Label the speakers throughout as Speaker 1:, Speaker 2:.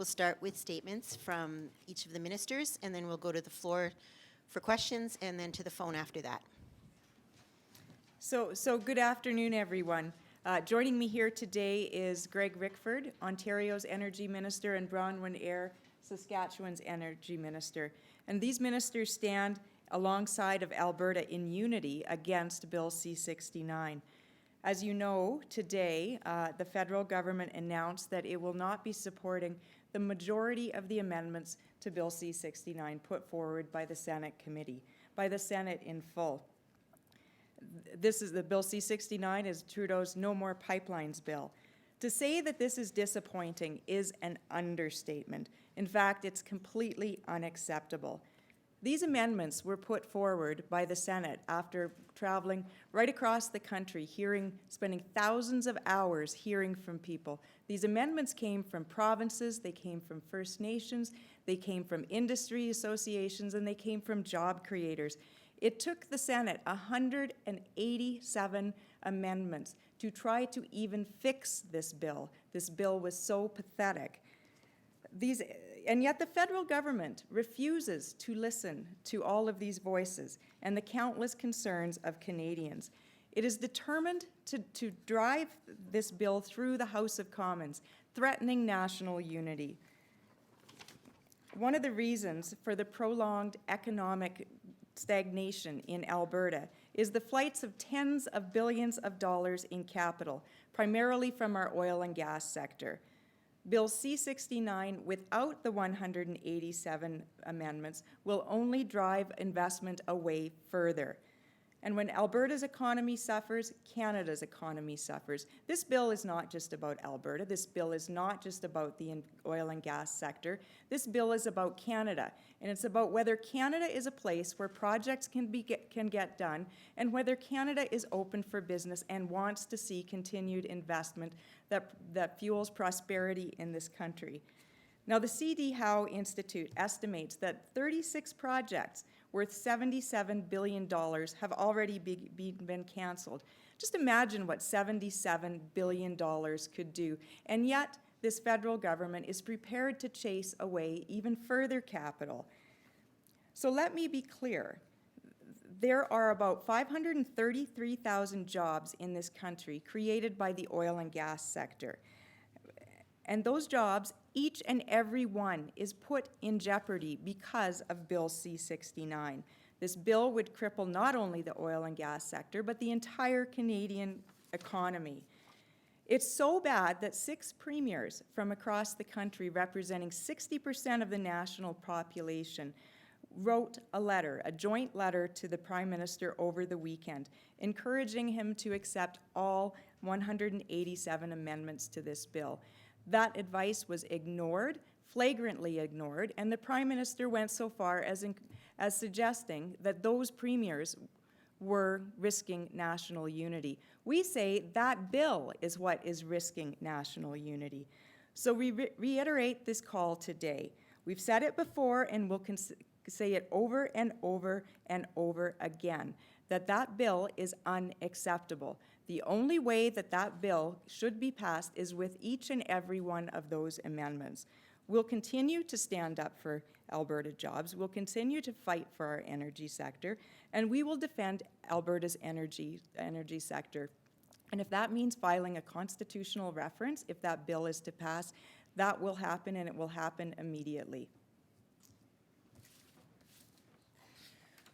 Speaker 1: we'll start with statements from each of the ministers, and then we'll go to the floor for questions, and then to the phone after that.
Speaker 2: So good afternoon, everyone. Joining me here today is Greg Rickford, Ontario's Energy Minister, and Bronwyn Eyre, Saskatchewan's Energy Minister. And these ministers stand alongside of Alberta in unity against Bill C-69. As you know, today, the federal government announced that it will not be supporting the majority of the amendments to Bill C-69 put forward by the Senate committee, by the Senate in full. This is the Bill C-69 is Trudeau's No More Pipelines bill. To say that this is disappointing is an understatement. In fact, it's completely unacceptable. These amendments were put forward by the Senate after traveling right across the country, spending thousands of hours hearing from people. These amendments came from provinces, they came from First Nations, they came from industry associations, and they came from job creators. It took the Senate 187 amendments to try to even fix this bill. This bill was so pathetic. And yet the federal government refuses to listen to all of these voices and the countless concerns of Canadians. It is determined to drive this bill through the House of Commons, threatening national unity. One of the reasons for the prolonged economic stagnation in Alberta is the flights of tens of billions of dollars in capital, primarily from our oil and gas sector. Bill C-69, without the 187 amendments, will only drive investment away further. And when Alberta's economy suffers, Canada's economy suffers. This bill is not just about Alberta. This bill is not just about the oil and gas sector. This bill is about Canada, and it's about whether Canada is a place where projects can get done, and whether Canada is open for business and wants to see continued investment that fuels prosperity in this country. Now, the C.D. Howe Institute estimates that 36 projects worth $77 billion have already been canceled. Just imagine what $77 billion could do. And yet, this federal government is prepared to chase away even further capital. So let me be clear. There are about 533,000 jobs in this country created by the oil and gas sector. And those jobs, each and every one, is put in jeopardy because of Bill C-69. This bill would cripple not only the oil and gas sector, but the entire Canadian economy. It's so bad that 6 premiers from across the country, representing 60% of the national population, wrote a letter, a joint letter to the Prime Minister over the weekend, encouraging him to accept all 187 amendments to this bill. That advice was ignored, flagrantly ignored, and the Prime Minister went so far as suggesting that those premiers were risking national unity. We say that bill is what is risking national unity. So we reiterate this call today. We've said it before, and we'll say it over and over and over again, that bill is unacceptable. The only way that bill should be passed is with each and every one of those amendments. We'll continue to stand up for Alberta jobs. We'll continue to fight for our energy sector, and we will defend Alberta's energy sector. And if that means filing a constitutional reference, if that bill is to pass, that will happen, and it will happen immediately.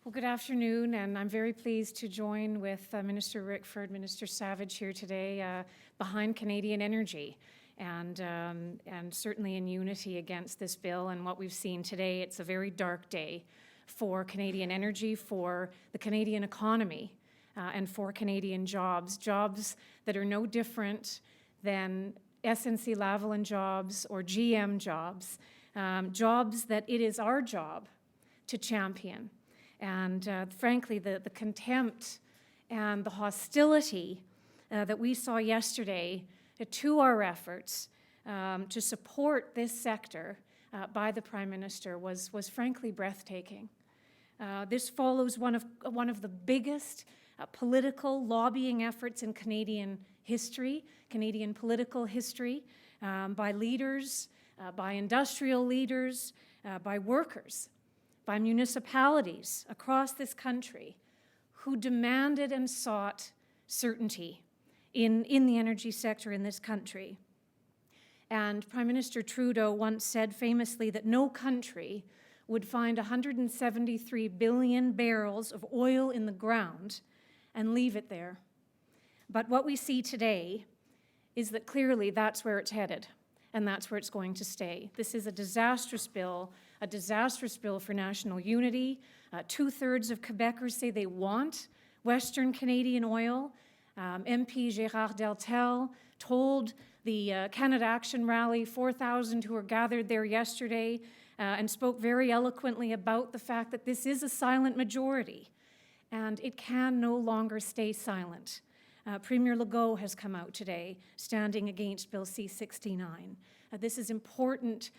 Speaker 3: Well, good afternoon, and I'm very pleased to join with Minister Rickford, Minister Savage here today behind Canadian energy, and certainly in unity against this bill. And what we've seen today, it's a very dark day for Canadian energy, for the Canadian economy, and for Canadian jobs that are no different than SNC-Lavalin jobs or GM jobs, jobs that it is our job to champion. And frankly, the contempt and the hostility that we saw yesterday to our efforts to support this sector by the Prime Minister was frankly breathtaking. This follows one of the biggest political lobbying efforts in Canadian history, Canadian political history, by leaders by industrial leaders, by workers, by municipalities across this country who demanded and sought certainty in the energy sector in this country. And Prime Minister Trudeau once said famously that no country would find 173 billion barrels of oil in the ground and leave it there. But what we see today is that clearly that's where it's headed, and that's where it's going to stay. This is a disastrous bill for national unity. 2/3 of Quebecers say they want Western Canadian oil. MP Gérard Deltel told the Canada Action Rally, 4,000 who were gathered there yesterday, and spoke very eloquently about the fact that this is a silent majority, and it can no longer stay silent. Premier Legault has come out today standing against Bill C-69. This is important.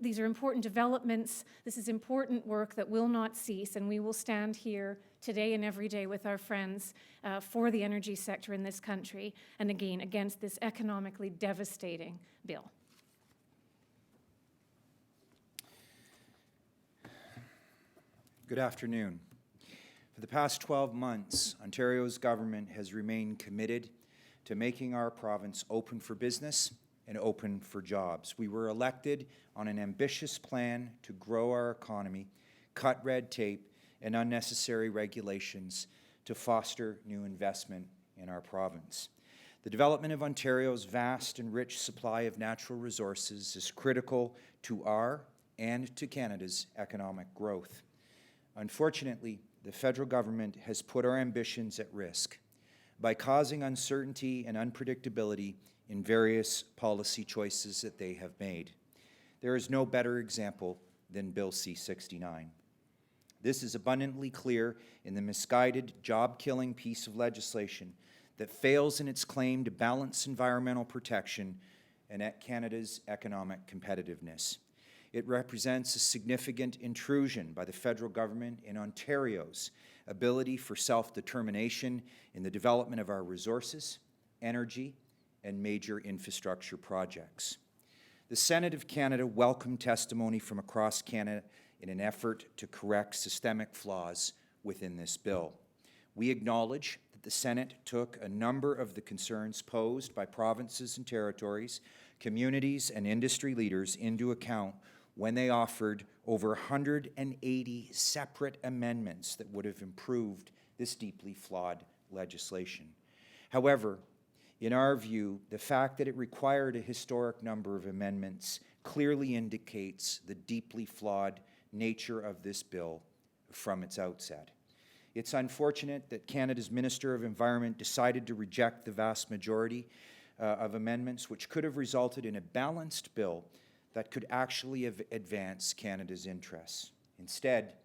Speaker 3: These are important developments. This is important work that will not cease, and we will stand here today and every day with our friends for the energy sector in this country, and again, against this economically devastating bill.
Speaker 4: Good afternoon. For the past 12 months, Ontario's government has remained committed to making our province open for business and open for jobs. We were elected on an ambitious plan to grow our economy, cut red tape and unnecessary regulations to foster new investment in our province. The development of Ontario's vast and rich supply of natural resources is critical to our and to Canada's economic growth. Unfortunately, the federal government has put our ambitions at risk by causing uncertainty and unpredictability in various policy choices that they have made. There is no better example than Bill C-69. This is abundantly clear in the misguided, job-killing piece of legislation that fails in its claim to balance environmental protection and Canada's economic competitiveness. It represents a significant intrusion by the federal government in Ontario's ability for self-determination in the development of our resources, energy, and major infrastructure projects. The Senate of Canada welcomed testimony from across Canada in an effort to correct systemic flaws within this bill. We acknowledge that the Senate took a number of the concerns posed by provinces and territories, communities, and industry leaders into account when they offered over 180 separate amendments that would have improved this deeply flawed legislation. However, in our view, the fact that it required a historic number of amendments clearly indicates the deeply flawed nature of this bill from its outset. It's unfortunate that Canada's Minister of Environment decided to reject the vast majority of amendments, which could have resulted in a balanced bill that could actually advance Canada's interests. Instead,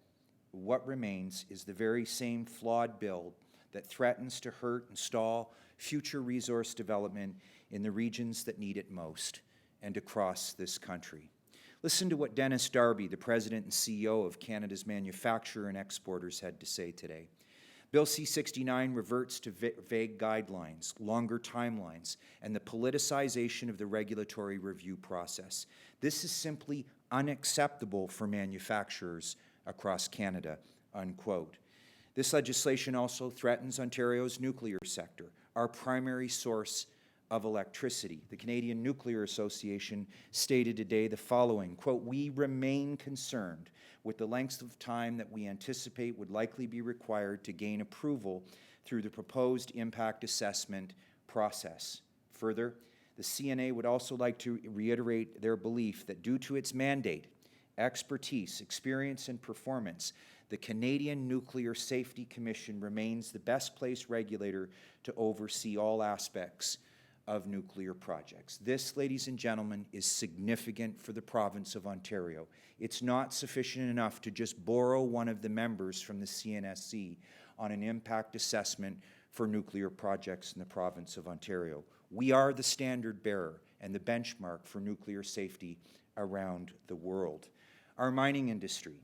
Speaker 4: what remains is the very same flawed bill that threatens to hurt and stall future resource development in the regions that need it most and across this country. Listen to what Dennis Darby, the President and CEO of Canada's Manufacturer and Exporters, had to say today. Bill C-69 reverts to vague guidelines, longer timelines, and the politicization of the regulatory review process. This is simply unacceptable for manufacturers across Canada, unquote. This legislation also threatens Ontario's nuclear sector, our primary source of electricity. The Canadian Nuclear Association stated today the following, quote, "We remain concerned with the length of time that we anticipate would likely be required to gain approval through the proposed impact assessment process." Further, the CNA would also like to reiterate their belief that due to its mandate, expertise, experience, and performance, the Canadian Nuclear Safety Commission remains the best placed regulator to oversee all aspects of nuclear projects. This, ladies and gentlemen, is significant for the province of Ontario. It's not sufficient enough to just borrow one of the members from the CNSC on an impact assessment for nuclear projects in the province of Ontario. We are the standard bearer and the benchmark for nuclear safety around the world. Our mining industry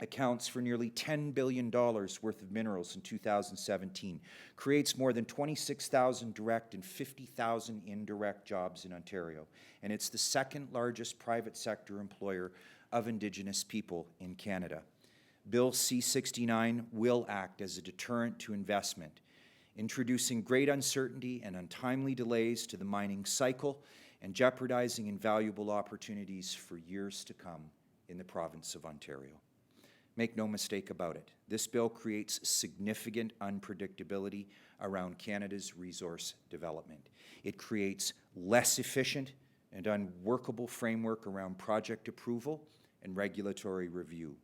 Speaker 4: accounts for nearly $10 billion worth of minerals in 2017, creates more than 26,000 direct and 50,000 indirect jobs in Ontario, and it's the second largest private sector employer of Indigenous people in Canada. Bill C-69 will act as a deterrent to investment, introducing great uncertainty and untimely delays to the mining cycle and jeopardizing invaluable opportunities for years to come in the province of Ontario. Make no mistake about it, this bill creates significant unpredictability around Canada's resource development. It creates less efficient and unworkable framework around project approval and regulatory review.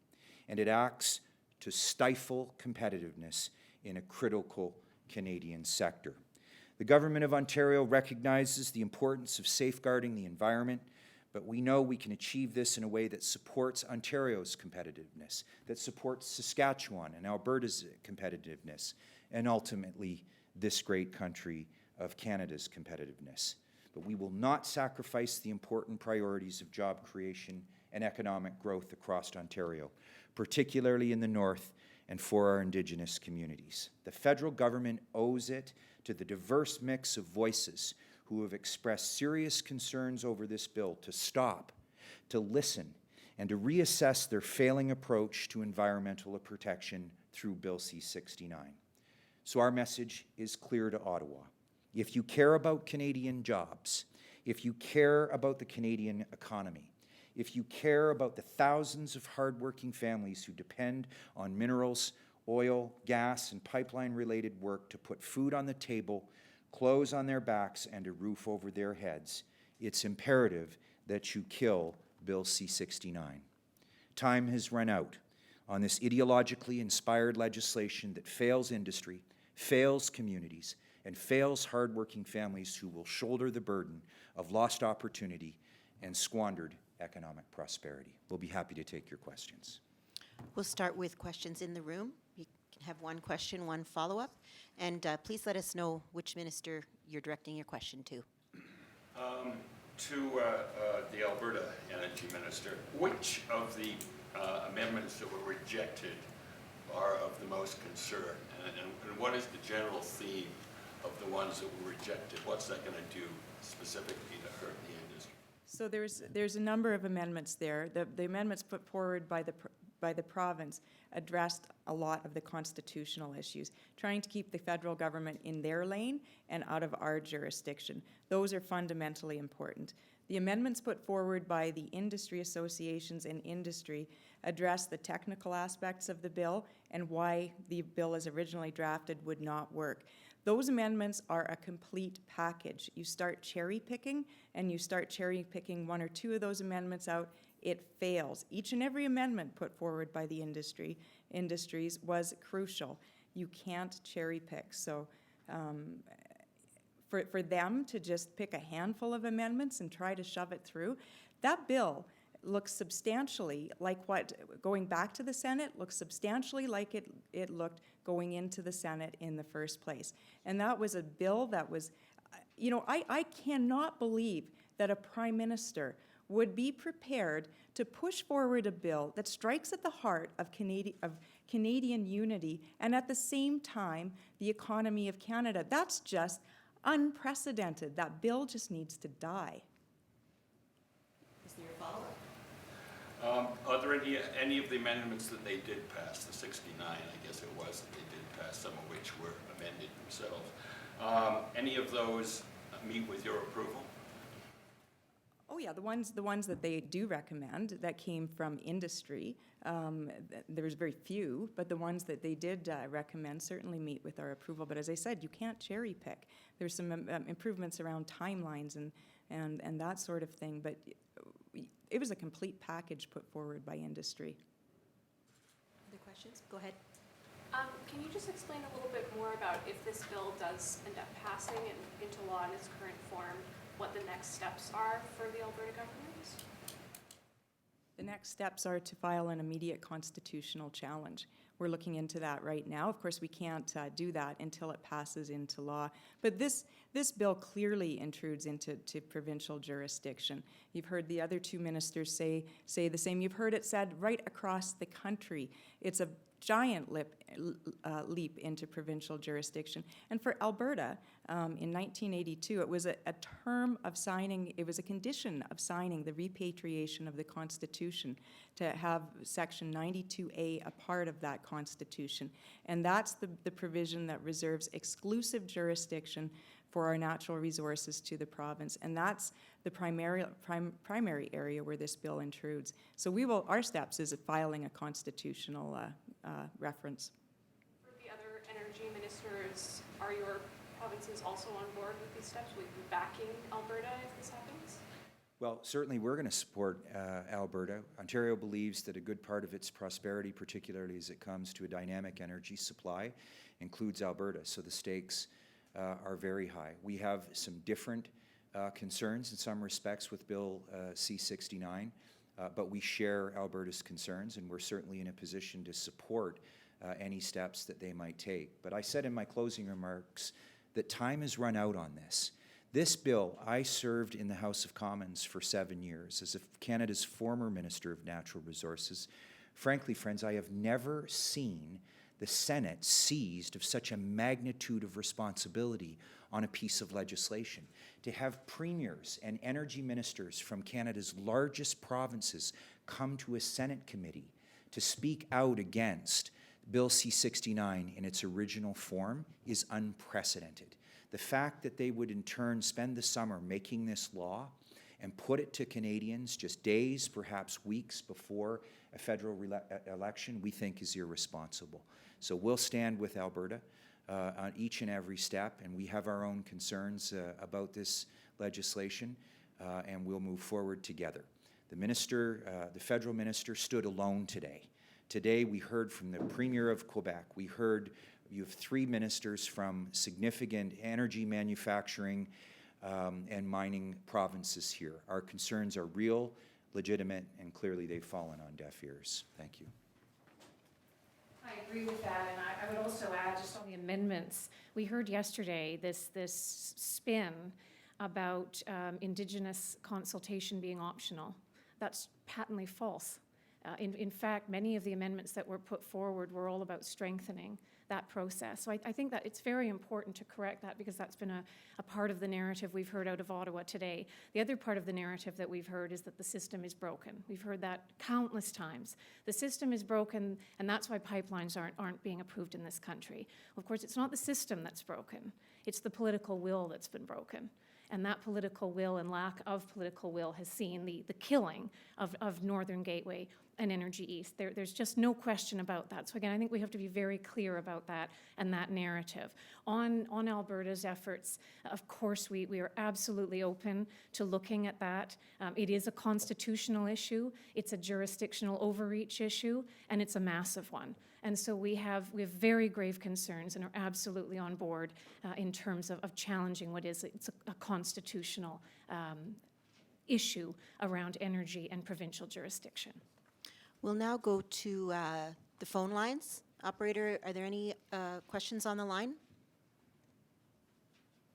Speaker 4: And it acts to stifle competitiveness in a critical Canadian sector. The Government of Ontario recognizes the importance of safeguarding the environment, but we know we can achieve this in a way that supports Ontario's competitiveness, that supports Saskatchewan and Alberta's competitiveness, and ultimately this great country of Canada's competitiveness. But we will not sacrifice the important priorities of job creation and economic growth across Ontario, particularly in the north and for our Indigenous communities. The federal government owes it to the diverse mix of voices who have expressed serious concerns over this bill to stop, to listen, and to reassess their failing approach to environmental protection through Bill C-69. So our message is clear to Ottawa. If you care about Canadian jobs, if you care about the Canadian economy, if you care about the thousands of hardworking families who depend on minerals, oil, gas, and pipeline-related work to put food on the table, clothes on their backs, and a roof over their heads, it's imperative that you kill Bill C-69. Time has run out on this ideologically inspired legislation that fails industry, fails communities, and fails hardworking families who will shoulder the burden of lost opportunity and squandered economic prosperity. We'll be happy to take your questions.
Speaker 1: We'll start with questions in the room. You can have one question, one follow-up. And please let us know which minister you're directing your question to.
Speaker 5: To the Alberta Energy Minister, which of the amendments that were rejected are of the most concern? And what is the general theme of the ones that were rejected? What's that going to do specifically to hurt the industry?
Speaker 2: So there's a number of amendments there. The amendments put forward by the province addressed a lot of the constitutional issues, trying to keep the federal government in their lane and out of our jurisdiction. Those are fundamentally important. The amendments put forward by the industry associations and industry address the technical aspects of the bill and why the bill as originally drafted would not work. Those amendments are a complete package. You start cherry picking and you start cherry picking one or two of those amendments out, it fails. Each and every amendment put forward by the industries was crucial. You can't cherry pick. So for them to just pick a handful of amendments and try to shove it through, that bill looks substantially like what, going back to the Senate, looks substantially like it looked going into the Senate in the first place. And that was a bill that was, you know, I cannot believe that a prime minister would be prepared to push forward a bill that strikes at the heart of Canadian unity and at the same time the economy of Canada. That's just unprecedented. That bill just needs to die.
Speaker 1: Is there a follow-up?
Speaker 5: Are there any of the amendments that they did pass, the 69, I guess it was, that they did pass, some of which were amended themselves, any of those meet with your approval?
Speaker 2: Oh yeah, the ones that they do recommend that came from industry, there's very few, but the ones that they did recommend certainly meet with our approval. But as I said, you can't cherry pick. There's some improvements around timelines and that sort of thing, but it was a complete package put forward by industry.
Speaker 1: Other questions? Go ahead.
Speaker 6: Can you just explain a little bit more about if this bill does end up passing into law in its current form, what the next steps are for the Alberta government?
Speaker 2: The next steps are to file an immediate constitutional challenge. we're looking into that right now. Of course, we can't do that until it passes into law. But this bill clearly intrudes into provincial jurisdiction. You've heard the other two ministers say the same. You've heard it said right across the country. It's a giant leap into provincial jurisdiction. And for Alberta, in 1982, it was a term of signing, it was a condition of signing the repatriation of the Constitution to have Section 92A a part of that Constitution. And that's the provision that reserves exclusive jurisdiction for our natural resources to the province. And that's the primary area where this bill intrudes. So our steps is filing a constitutional reference.
Speaker 6: For the other energy ministers, are your provinces also on board with these steps? Will you be backing Alberta if this happens?
Speaker 4: Well, certainly we're going to support Alberta. Ontario believes that a good part of its prosperity, particularly as it comes to a dynamic energy supply, includes Alberta. So the stakes are very high. We have some different concerns in some respects with Bill C-69, but we share Alberta's concerns, and we're certainly in a position to support any steps that they might take. But I said in my closing remarks that time has run out on this. This bill, I served in the House of Commons for 7 years as Canada's former Minister of Natural Resources. Frankly, friends, I have never seen the Senate seized of such a magnitude of responsibility on a piece of legislation. To have premiers and energy ministers from Canada's largest provinces come to a Senate committee to speak out against Bill C-69 in its original form is unprecedented. The fact that they would in turn spend the summer making this law and put it to Canadians just days, perhaps weeks before a federal election, we think is irresponsible. So we'll stand with Alberta on each and every step, and we have our own concerns about this legislation, and we'll move forward together. The federal minister stood alone today. Today we heard from the Premier of Quebec. We heard you have 3 ministers from significant energy manufacturing and mining provinces here. Our concerns are real, legitimate, and clearly they've fallen on deaf ears. Thank you.
Speaker 3: I agree with that, and I would also add just on the amendments. We heard yesterday this spin about Indigenous consultation being optional. That's patently false. In fact, many of the amendments that were put forward were all about strengthening that process. So I think that it's very important to correct that, because that's been a part of the narrative we've heard out of Ottawa today. The other part of the narrative that we've heard is that the system is broken. We've heard that countless times. The system is broken, and that's why pipelines aren't being approved in this country. Well, of course, it's not the system that's broken. It's the political will that's been broken. And that political will and lack of political will has seen the killing of Northern Gateway and Energy East. There's just no question about that. So again, I think we have to be very clear about that and that narrative. On Alberta's efforts, of course, we are absolutely open to looking at that. It is a constitutional issue, it's a jurisdictional overreach issue, and it's a massive one. And so we have very grave concerns and are absolutely on board in terms of challenging it's a constitutional issue around energy and provincial jurisdiction.
Speaker 1: We'll now go to the phone lines. Operator, are there any questions on the line?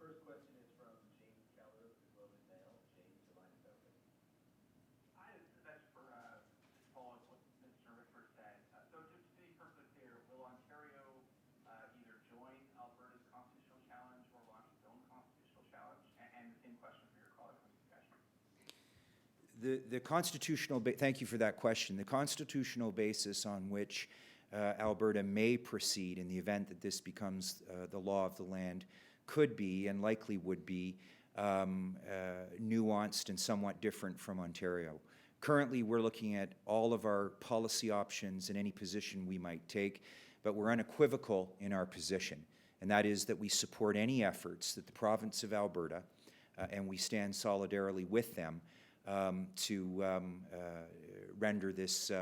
Speaker 7: First question is from James Keller of the Globe and Mail. James, the line is open. Hi, that's for follow up what Mr. Rickford said. So just to be perfectly clear, will Ontario either join Alberta's constitutional challenge or launch its own constitutional challenge? And the same question for your colleague from Saskatchewan.
Speaker 4: The constitutional, thank you for that question. The constitutional basis on which Alberta may proceed in the event that this becomes the law of the land could be, and likely would be, nuanced and somewhat different from Ontario. Currently, we're looking at all of our policy options and any position we might take, but we're unequivocal in our position, and that is that we support any efforts that the province of Alberta, and we stand solidarily with them, to render this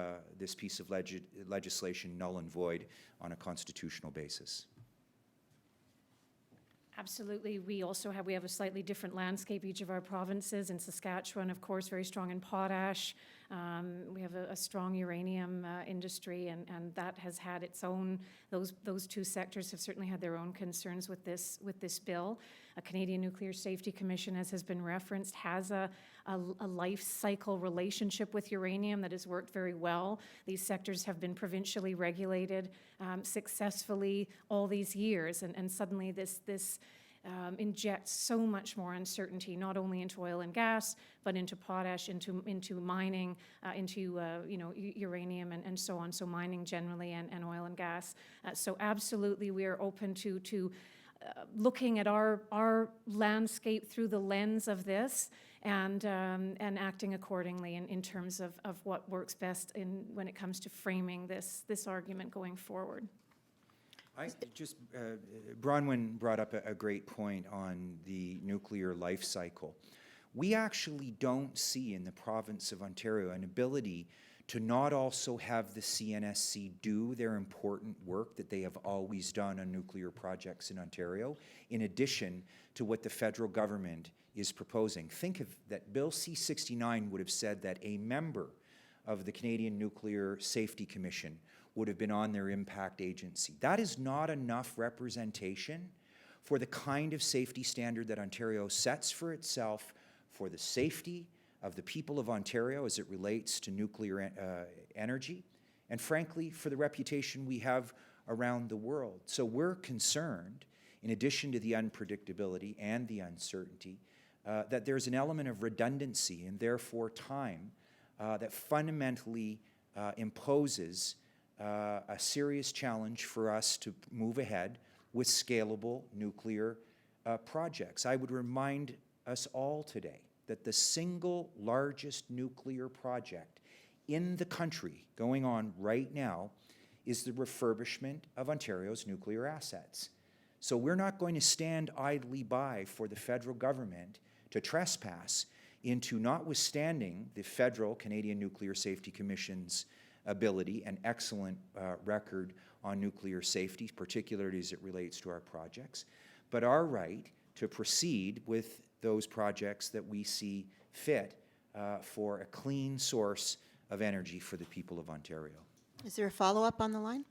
Speaker 4: piece of legislation null and void on a constitutional basis.
Speaker 3: Absolutely. We have a slightly different landscape, each of our provinces. In Saskatchewan, of course, very strong in potash, We have a strong uranium industry, and that has had its own, those two sectors have certainly had their own concerns with this bill. A Canadian Nuclear Safety Commission, as has been referenced, has a life cycle relationship with uranium that has worked very well. These sectors have been provincially regulated successfully all these years, and suddenly this injects so much more uncertainty, not only into oil and gas, but into potash, into mining, into uranium and so on. So mining generally and oil and gas. So absolutely, we are open to looking at our landscape through the lens of this and acting accordingly in terms of what works best when it comes to framing this argument going forward.
Speaker 4: Bronwyn brought up a great point on the nuclear life cycle. We actually don't see in the province of Ontario an ability to not also have the CNSC do their important work that they have always done on nuclear projects in Ontario, in addition to what the federal government is proposing. Think of that Bill C-69 would have said that a member of the Canadian Nuclear Safety Commission would have been on their impact agency. That is not enough representation for the kind of safety standard that Ontario sets for itself for the safety of the people of Ontario as it relates to nuclear energy, and frankly, for the reputation we have around the world. So we're concerned, in addition to the unpredictability and the uncertainty, that there's an element of redundancy and therefore time that fundamentally imposes a serious challenge for us to move ahead with scalable nuclear projects. I would remind us all today that the single largest nuclear project in the country going on right now is the refurbishment of Ontario's nuclear assets. So we're not going to stand idly by for the federal government to trespass into, notwithstanding the federal Canadian Nuclear Safety Commission's ability and excellent record on nuclear safety, particularly as it relates to our projects, but our right to proceed with those projects that we see fit for a clean source of energy for the people of Ontario.
Speaker 1: Is there a follow-up on the line?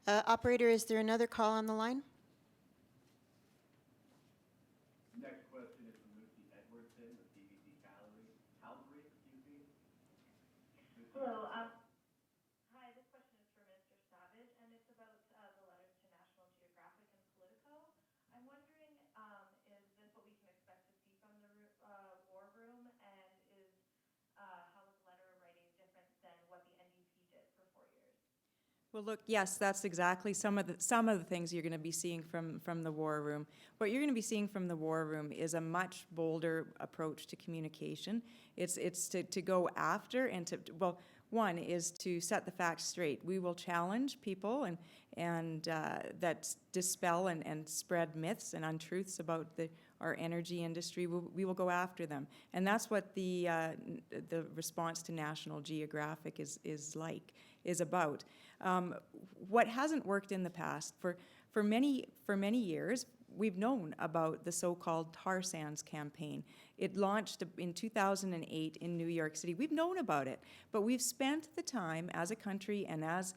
Speaker 1: Operator, is there another call on the line?
Speaker 7: Next question is from Lucy Edwardson with BBC Calgary, excuse me.
Speaker 8: Hello. Hi, this question is for Minister Savage, and it's about the letters to National Geographic and Politico. I'm wondering, is this what we can expect to see from the War Room, and is how is letter writing different than what the NDP did for 4 years?
Speaker 2: Well, look, yes, that's exactly some of the things you're going to be seeing from the War Room. What you're going to be seeing from the War Room is a much bolder approach to communication. It's to go after and to, well, one is to set the facts straight. We will challenge people and that dispel and spread myths and untruths about our energy industry. We will go after them, and that's what the response to National Geographic is about. What hasn't worked in the past for many years, we've known about the so-called tar sands campaign. It launched in 2008 in New York City. We've known about it, but we've spent the time as a country and as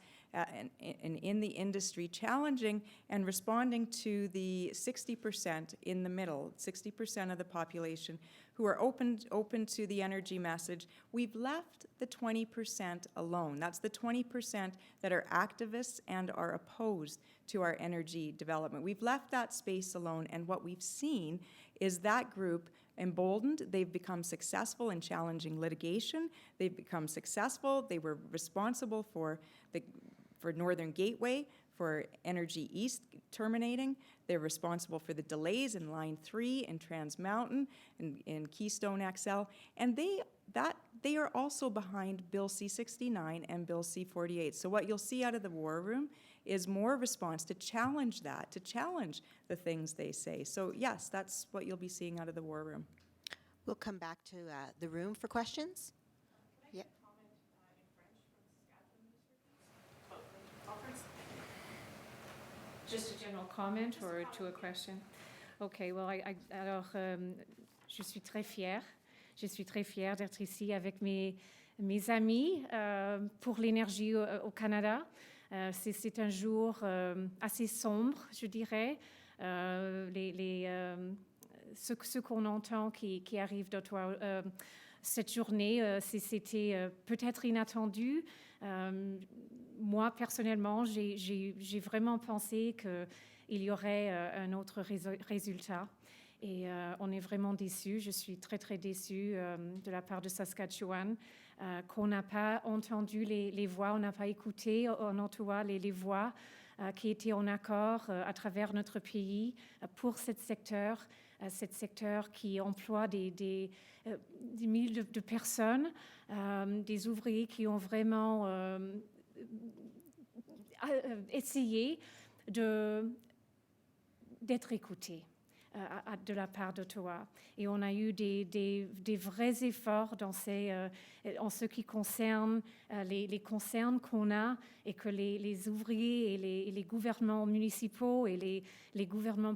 Speaker 2: in the industry challenging and responding to the 60% in the middle, 60% of the population who are open to the energy message. We've left the 20% alone. That's the 20% that are activists and are opposed to our energy development. We've left that space alone, and what we've seen is that group emboldened. They've become successful in challenging litigation. They've become successful. They were responsible for Northern Gateway, for Energy East terminating. They're responsible for the delays in Line 3 and Trans Mountain and in Keystone XL. And they are also behind Bill C-69 and Bill C-48. So what you'll see out of the War Room is more response to challenge that, to challenge the things they say. So yes, that's what you'll be seeing out of the War Room.
Speaker 1: We'll come back to the room for questions.
Speaker 6: Can I get a comment in French from Saskatchewan, Minister, please? Conference?
Speaker 3: Just a general comment or to a question? Okay, well, alors, je suis très fière Je suis très fière d'être ici avec mes amis pour l'énergie au Canada. C'est un jour assez sombre, je dirais. Ce qu'on entend qui arrive d'Ottawa cette journée, c'était peut-être inattendu. Moi, personnellement, j'ai vraiment pensé qu'il y aurait un autre résultat. Et on est vraiment déçus. Je suis très, très déçue de la part de Saskatchewan qu'on n'a pas entendu les voix, on n'a pas écouté en Ottawa les voix qui étaient en accord à travers notre pays pour ce secteur qui emploie des milliers de personnes, des ouvriers qui ont vraiment essayé d'être écoutés de la part d'Ottawa. Et on a eu des vrais efforts en ce qui concerne les concerns qu'on a et que les ouvriers et les gouvernements municipaux et les gouvernements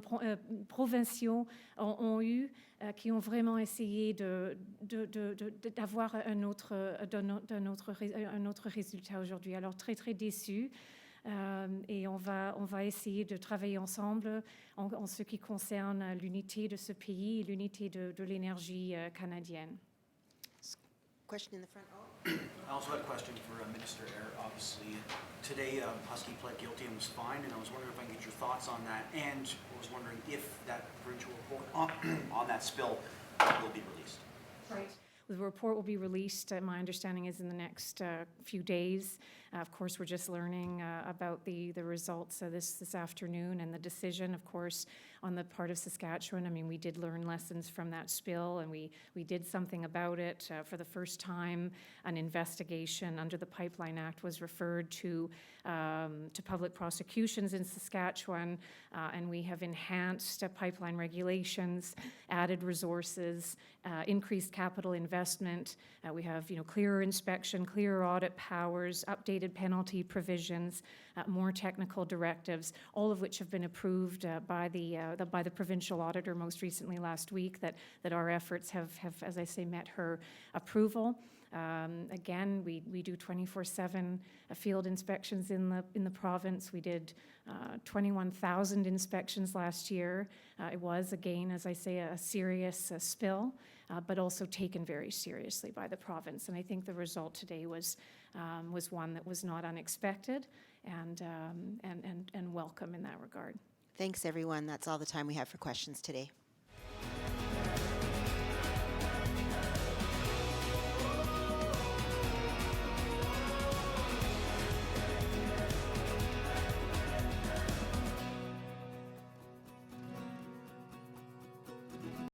Speaker 3: provinciaux ont eu, qui ont vraiment essayé d'avoir un autre résultat aujourd'hui. Alors très, très déçus. Et on va essayer de travailler ensemble en ce qui concerne l'unité de ce pays et l'unité de l'énergie canadienne.
Speaker 1: Question in the front row.
Speaker 9: I also had a question for Minister Eyre. Obviously, today Husky pled guilty and was fined, and I was wondering if I can get your thoughts on that, and I was wondering if that provincial report on that spill will be released.
Speaker 3: Right. The report will be released, my understanding is in the next few days. Of course, we're just learning about the results this afternoon and the decision, of course, on the part of Saskatchewan. I mean, we did learn lessons from that spill, and we did something about it. For the first time, an investigation under the Pipeline Act was referred to public prosecutions in Saskatchewan, and we have enhanced pipeline regulations, added resources, increased capital investment. We have, clearer inspection, clearer audit powers, updated penalty provisions, more technical directives, all of which have been approved by the provincial auditor most recently last week. That our efforts have, as I say, met her approval. Again, we do 24/7 field inspections in the province. We did 21,000 inspections last year. It was, again, as I say, a serious spill, but also taken very seriously by the province. And I think the result today was one that was not unexpected and welcome in that regard.
Speaker 1: Thanks, everyone. That's all the time we have for questions today.